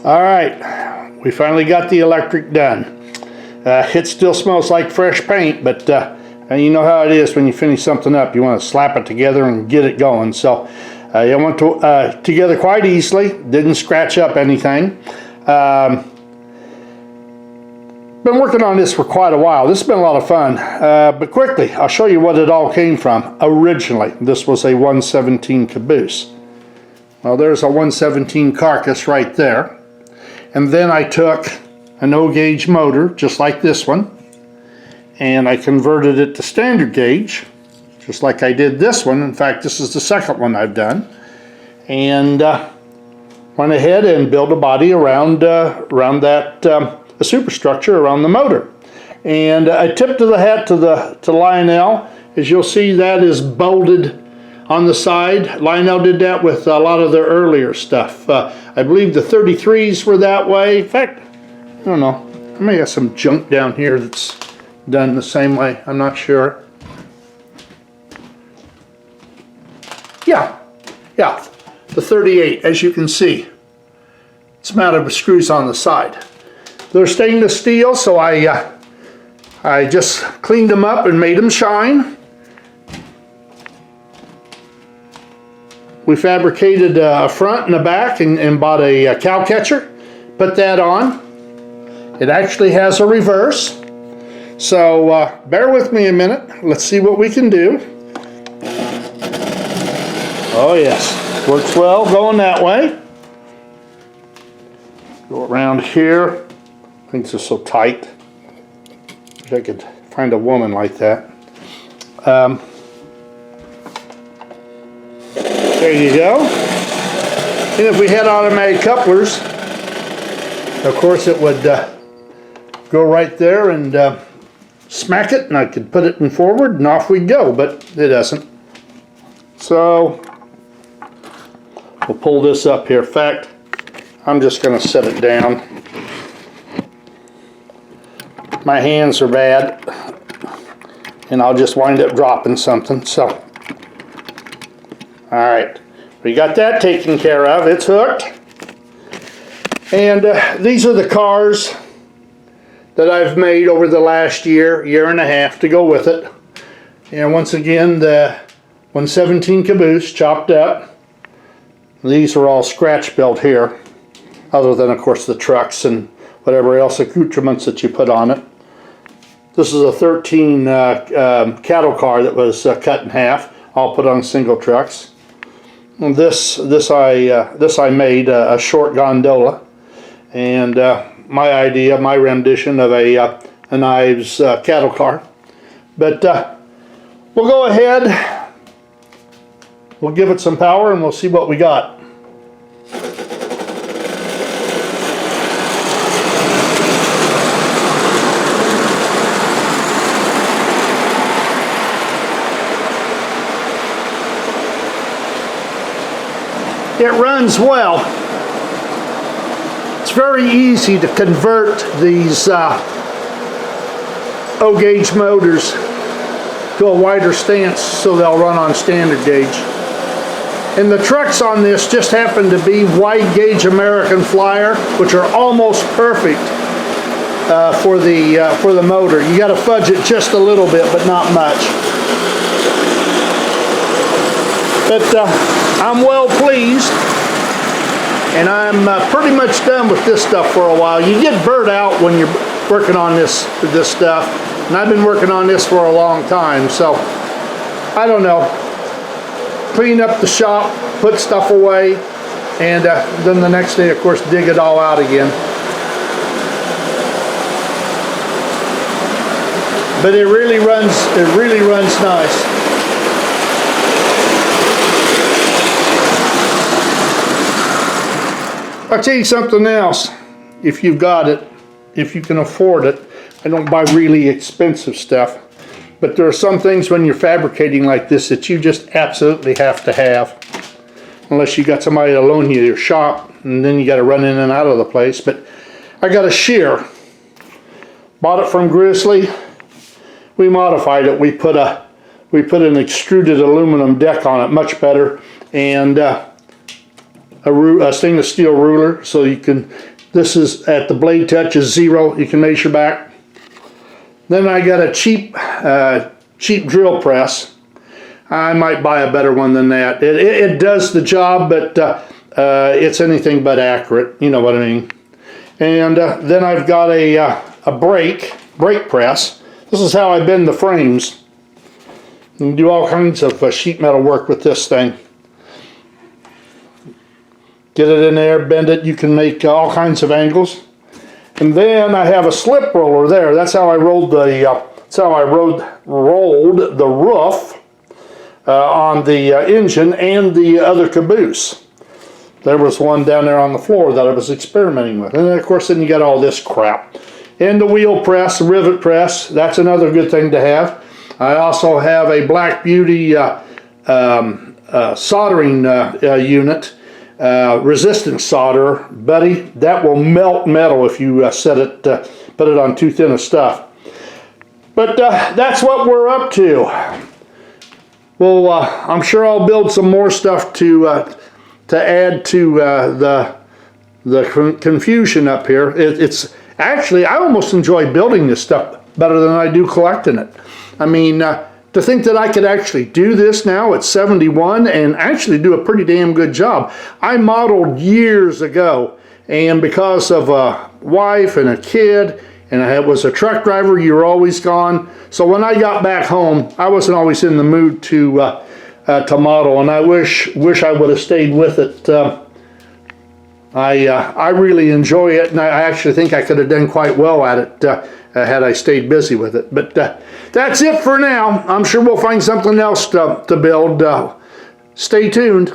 All right, we finally got the electric done. It still smells like fresh paint, but you know how it is when you finish something up. You want to slap it together and get it going. So it went together quite easily. Didn't scratch up anything. Been working on this for quite a while. This has been a lot of fun. But quickly, I'll show you what it all came from. Originally, this was a 117 caboose. Well, there's a 117 carcass right there. And then I took an O-gauge motor, just like this one, and I converted it to standard gauge, just like I did this one. In fact, this is the second one I've done. And went ahead and built a body around that a superstructure around the motor. And a tip to the hat to Lionel, as you'll see, that is bolted on the side. Lionel did that with a lot of their earlier stuff. I believe the 33s were that way. In fact, I don't know, I may have some junk down here that's done the same way. I'm not sure. Yeah, the 38, as you can see. It's mounted with screws on the side. They're stainless steel, so I just cleaned them up and made them shine. We fabricated a front and a back and bought a cow catcher. Put that on. It actually has a reverse. So bear with me a minute. Let's see what we can do. Oh yes, works well going that way. Go around here. Things are so tight. Wish I could find a woman like that. There you go. And if we had automatic couplers, of course it would go right there and smack it, and I could put it in forward and off we go, but it doesn't. So we'll pull this up here. In fact, I'm just going to set it down. My hands are bad, and I'll just wind up dropping something. So. Alright, we got that taken care of. It's hooked. And these are the cars that I've made over the last year and a half to go with it. And once again, the 117 caboose chopped up. These are all scratch built here, other than of course the trucks and whatever else accoutrements that you put on it. This is a 13 cattle car that was cut in half, all put on single trucks. This I made a short gondola, and my idea, my rendition of a Ives cattle car. But we'll go ahead, we'll give it some power, and we'll see what we got. It runs well. It's very easy to convert these O-gauge motors to a wider stance so they'll run on standard gauge. And the trucks on this just happen to be wide gauge American Flyer, which are almost perfect for the motor. You got to fudge it just a little bit, but not much. But I'm well pleased, and I'm pretty much done with this stuff for a while. You get burnt out when you're working on this stuff, and I've been working on this for a long time, so I don't know. Clean up the shop, put stuff away, and then the next day, of course, dig it all out again. But it really runs nice. I'll tell you something else, if you've got it, if you can afford it. I don't buy really expensive stuff, but there are some things when you're fabricating like this that you just absolutely have to have, unless you got somebody to loan you your shop, and then you got to run in and out of the place. But I got a shear, bought it from Grizzly. We modified it. We put an extruded aluminum deck on it, much better, and a stainless steel ruler, so you can, this is at the blade touch is 0, you can measure back. Then I got a cheap drill press. I might buy a better one than that. It does the job, but it's anything but accurate, you know what I mean. And then I've got a brake press. This is how I bend the frames. You can do all kinds of sheet metal work with this thing. Get it in there, bend it, you can make all kinds of angles. And then I have a slip roller there. That's how I rolled rolled the roof on the engine and the other caboose. There was one down there on the floor that I was experimenting with. And then of course then you got all this crap. And the wheel press, the rivet press, that's another good thing to have. I also have a Black Beauty soldering unit, resistance solder, buddy. That will melt metal if you put it on too thin of stuff. But that's what we're up to. Well, I'm sure I'll build some more stuff to add to the confusion up here. It's actually, I almost enjoy building this stuff better than I do collecting it. I mean, to think that I could actually do this now at 71 and actually do a pretty damn good job. I modeled years ago, and because of a wife and a kid, and I was a truck driver, you were always gone. So when I got back home, I wasn't always in the mood to model, and I wish I would have stayed with it. I really enjoy it, and I actually think I could have done quite well at it had I stayed busy with it. But that's it for now. I'm sure we'll find something else to build. Stay tuned.